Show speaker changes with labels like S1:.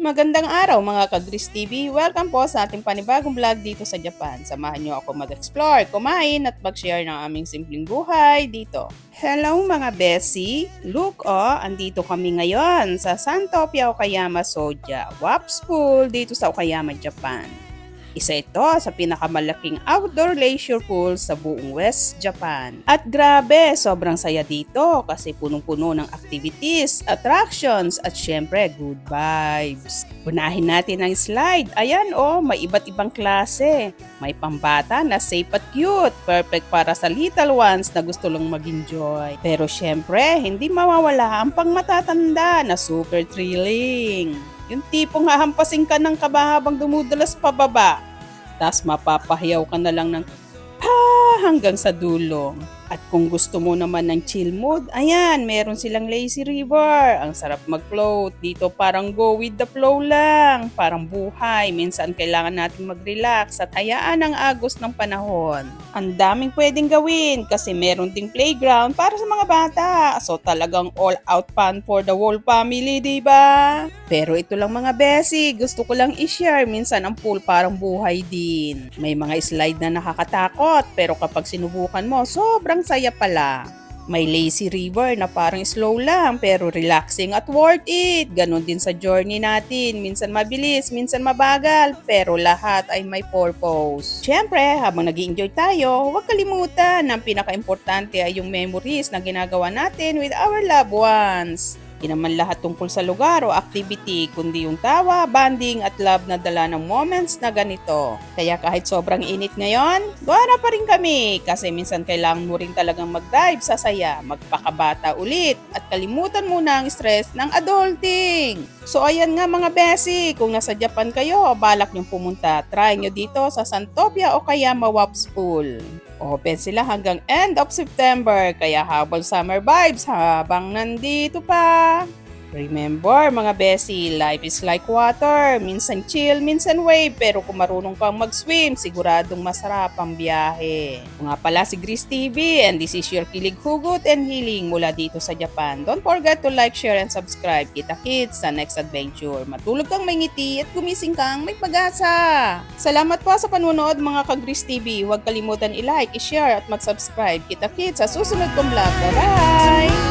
S1: Magandang araw mga ka-Gris TV! Welcome po sa ating panibagong vlog dito sa Japan. Samahan niyo ako mag-explore, kumain at mag-share ng aming simpleng buhay dito. Hello mga Bessie! Look andito kami ngayon sa Santopia Okayama Soja, WAPS Pool dito sa Okayama, Japan. Isa ito sa pinakamalaking outdoor leisure pool sa buong West Japan. At grabe, sobrang saya dito kasi punong-puno ng activities, attractions at syempre good vibes. Unahin natin ang slide. Ayan may iba't ibang klase. May pambata na safe at cute. Perfect para sa little ones na gusto lang mag-enjoy. Pero syempre, hindi mawawala ang pangmatatanda na super thrilling. Yung tipong hahampasin ka ng kaba habang dumudulas pababa. Tapos mapapahiyaw ka na lang ng hanggang sa dulo. At kung gusto mo naman ng chill mood, ayan, meron silang lazy river. Ang sarap mag-float. Dito parang go with the flow lang. Parang buhay. Minsan kailangan natin mag-relax at hayaan ang agos ng panahon. Ang daming pwedeng gawin kasi meron ding playground para sa mga bata. So talagang all out fun for the whole family, diba? Pero ito lang mga besi, gusto ko lang i-share. Minsan ang pool parang buhay din. May mga slide na nakakatakot pero kapag sinubukan mo, sobrang saya pala. May lazy river na parang slow lang pero relaxing at worth it. Ganon din sa journey natin. Minsan mabilis, minsan mabagal, pero lahat ay may purpose. Siyempre, habang nag-enjoy tayo, huwag kalimutan na ang pinaka-importante ay yung memories na ginagawa natin with our loved ones. Hindi naman lahat tungkol sa lugar o activity, kundi yung tawa, bonding at love na dala ng moments na ganito. Kaya kahit sobrang init ngayon, gana pa rin kami kasi minsan kailangan mo rin talagang mag-dive sa saya, magpakabata ulit at kalimutan muna ang stress ng adulting. So ayan nga mga besi, kung nasa Japan kayo, balak niyong pumunta, try nyo dito sa Santopia Okayama WAPS Pool. Open sila hanggang end of September, kaya habang summer vibes habang nandito pa. Remember mga besi, life is like water. Minsan chill, minsan wave. Pero kung marunong kang mag-swim, siguradong masarap ang biyahe. Kung nga pala si Gris TV and this is your kilig hugot and healing mula dito sa Japan. Don't forget to like, share, and subscribe. Kita-kits sa next adventure. Matulog kang may ngiti at gumising kang may pag-asa. Salamat po sa panunood mga ka-Gris TV. Huwag kalimutan i-like, i-share at mag-subscribe. Kita-kits sa susunod kong vlog. Bye-bye!